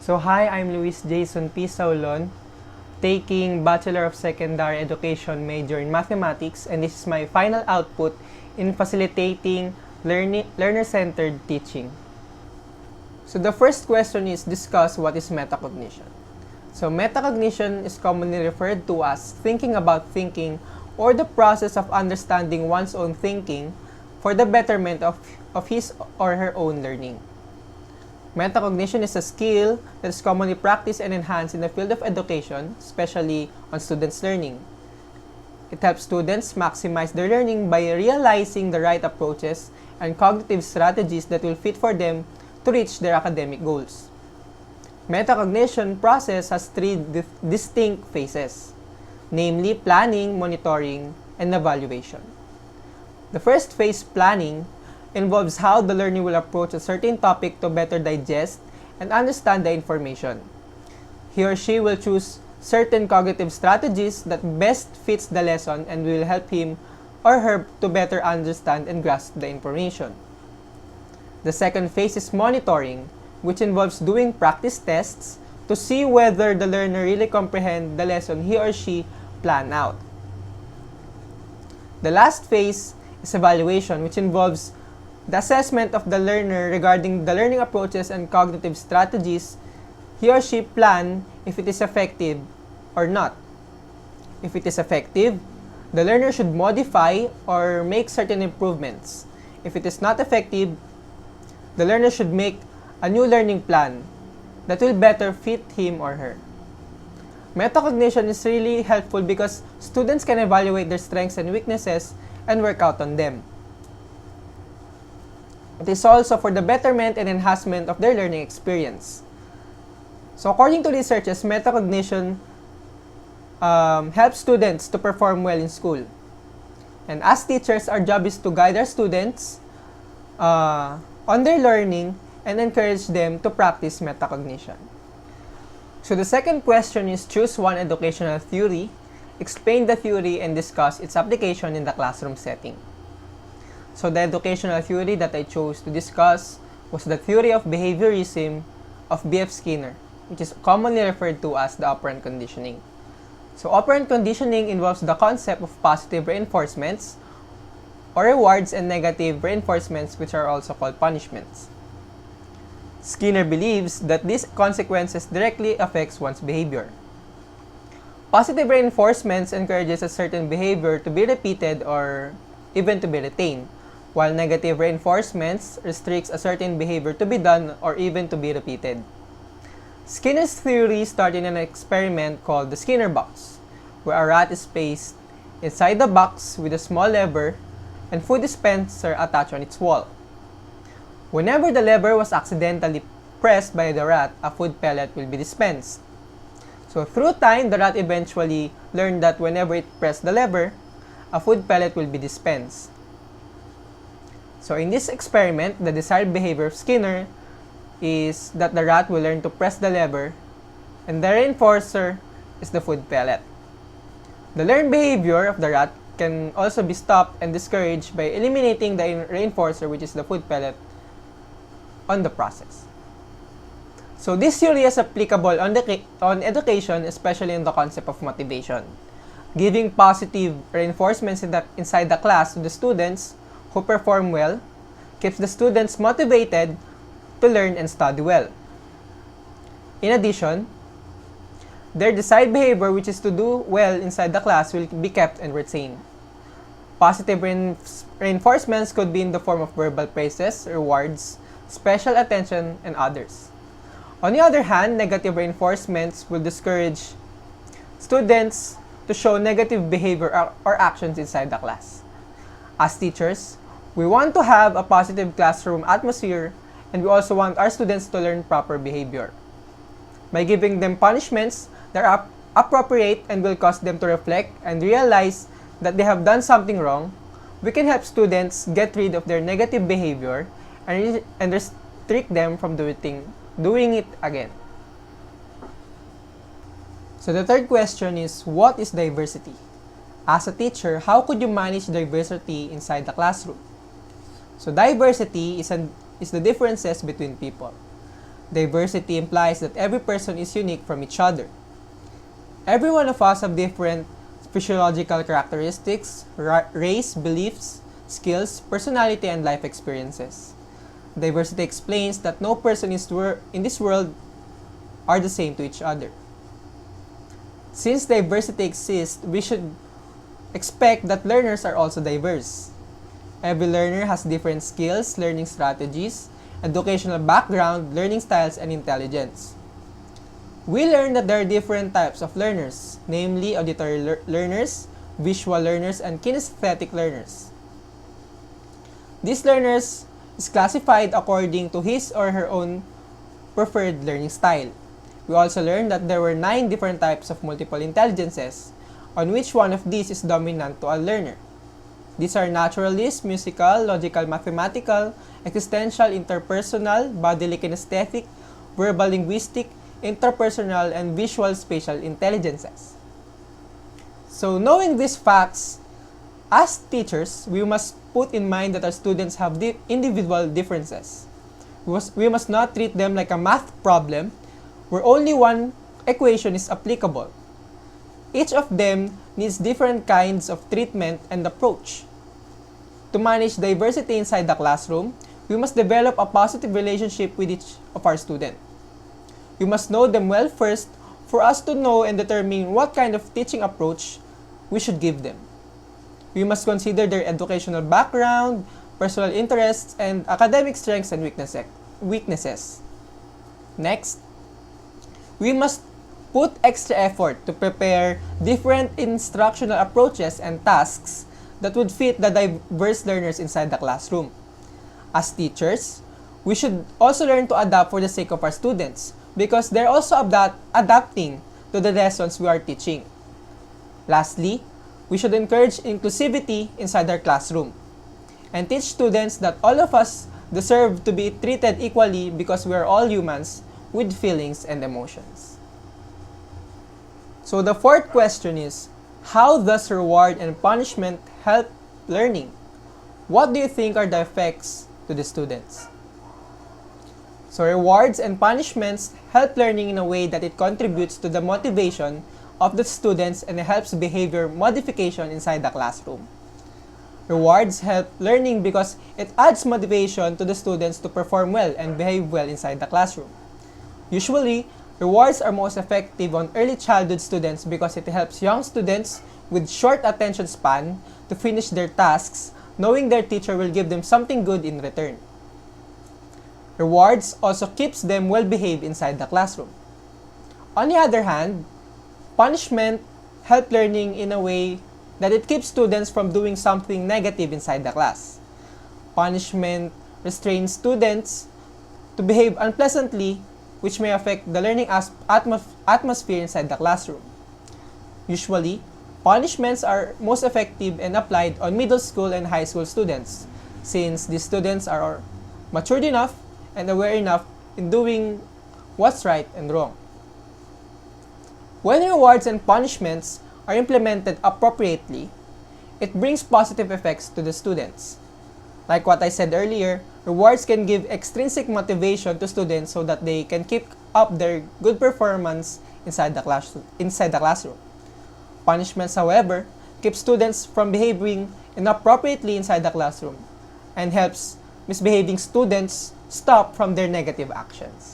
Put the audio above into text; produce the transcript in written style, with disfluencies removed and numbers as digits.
So hi, I'm Luis Jason P. Saulon, taking Bachelor of Secondary Education major in Mathematics, and this is my final output in facilitating learner-centered teaching. So the first question is discuss what is metacognition. So metacognition is commonly referred to as thinking about thinking or the process of understanding one's own thinking for the betterment of his or her own learning. Metacognition is a skill that is commonly practiced and enhanced in the field of education, especially on students' learning. It helps students maximize their learning by realizing the right approaches and cognitive strategies that will fit for them to reach their academic goals. Metacognition process has three distinct phases, namely planning, monitoring, and evaluation. The first phase, planning, involves how the learner will approach a certain topic to better digest and understand the information. He or she will choose certain cognitive strategies that best fits the lesson and will help him or her to better understand and grasp the information. The second phase is monitoring, which involves doing practice tests to see whether the learner really comprehends the lesson he or she planned out. The last phase is evaluation, which involves the assessment of the learner regarding the learning approaches and cognitive strategies he or she planned, if it is effective or not. If it is effective, the learner should modify or make certain improvements. If it is not effective, the learner should make a new learning plan that will better fit him or her. Metacognition is really helpful because students can evaluate their strengths and weaknesses and work out on them. It is also for the betterment and enhancement of their learning experience. So according to researchers, metacognition helps students to perform well in school. And as teachers, our job is to guide our students on their learning and encourage them to practice metacognition. So the second question is choose one educational theory, explain the theory, and discuss its application in the classroom setting. So the educational theory that I chose to discuss was the theory of behaviorism of B.F. Skinner, which is commonly referred to as the operant conditioning. So operant conditioning involves the concept of positive reinforcements or rewards and negative reinforcements, which are also called punishments. Skinner believes that these consequences directly affects one's behavior. Positive reinforcements encourages a certain behavior to be repeated or even to be retained, while negative reinforcements restricts a certain behavior to be done or even to be repeated. Skinner's theory started in an experiment called the Skinner box, where a rat is placed inside the box with a small lever and food dispenser attached on its wall. Whenever the lever was accidentally pressed by the rat, a food pellet will be dispensed. So through time, the rat eventually learned that whenever it pressed the lever, a food pellet will be dispensed. So in this experiment, the desired behavior of Skinner is that the rat will learn to press the lever, and the reinforcer is the food pellet. The learned behavior of the rat can also be stopped and discouraged by eliminating the reinforcer, which is the food pellet, on the process. So this theory is applicable on education, especially in the concept of motivation. Giving positive reinforcements inside the class to the students who perform well keeps the students motivated to learn and study well. In addition, their desired behavior, which is to do well inside the class, will be kept and retained. Positive reinforcements could be in the form of verbal praises, rewards, special attention, and others. On the other hand, negative reinforcements will discourage students to show negative behavior or actions inside the class. As teachers, we want to have a positive classroom atmosphere, and we also want our students to learn proper behavior. By giving them punishments that are appropriate and will cause them to reflect and realize that they have done something wrong, we can help students get rid of their negative behavior and restrict them from doing it again. So the third question is, what is diversity? As a teacher, how could you manage diversity inside the classroom? So diversity is the differences between people. Diversity implies that every person is unique from each other. Every one of us have different physiological characteristics, race, beliefs, skills, personality, and life experiences. Diversity explains that no person in this world are the same to each other. Since diversity exists, we should expect that learners are also diverse. Every learner has different skills, learning strategies, educational background, learning styles, and intelligence. We learn that there are different types of learners, namely auditory learners, visual learners, and kinesthetic learners. These learners is classified according to his or her own preferred learning style. We also learned that there were 9 different types of multiple intelligences, on which one of these is dominant to a learner. These are naturalist, musical, logical, mathematical, existential, interpersonal, bodily kinesthetic, verbal linguistic, interpersonal, and visual spatial intelligences. So knowing these facts, as teachers, we must put in mind that our students have individual differences. We must not treat them like a math problem where only one equation is applicable. Each of them needs different kinds of treatment and approach. To manage diversity inside the classroom, we must develop a positive relationship with each of our students. We must know them well first for us to know and determine what kind of teaching approach we should give them. We must consider their educational background, personal interests, and academic strengths and weaknesses. Next, we must put extra effort to prepare different instructional approaches and tasks that would fit the diverse learners inside the classroom. As teachers, we should also learn to adapt for the sake of our students because they're also adapting to the lessons we are teaching. Lastly, we should encourage inclusivity inside our classroom and teach students that all of us deserve to be treated equally because we are all humans with feelings and emotions. So the fourth question is, how does reward and punishment help learning? What do you think are the effects to the students? So rewards and punishments help learning in a way that it contributes to the motivation of the students and helps behavior modification inside the classroom. Rewards help learning because it adds motivation to the students to perform well and behave well inside the classroom. Usually, rewards are most effective on early childhood students because it helps young students with short attention span to finish their tasks, knowing their teacher will give them something good in return. Rewards also keeps them well behaved inside the classroom. On the other hand, punishment help learning in a way that it keeps students from doing something negative inside the class. Punishment restrains students to behave unpleasantly, which may affect the learning atmosphere inside the classroom. Usually, punishments are most effective and applied on middle school and high school students, since these students are matured enough and aware enough in doing what's right and wrong. When rewards and punishments are implemented appropriately, it brings positive effects to the students. Like what I said earlier, rewards can give extrinsic motivation to students so that they can keep up their good performance inside the classroom. Punishments, however, keep students from behaving inappropriately inside the classroom and helps misbehaving students stop from their negative actions.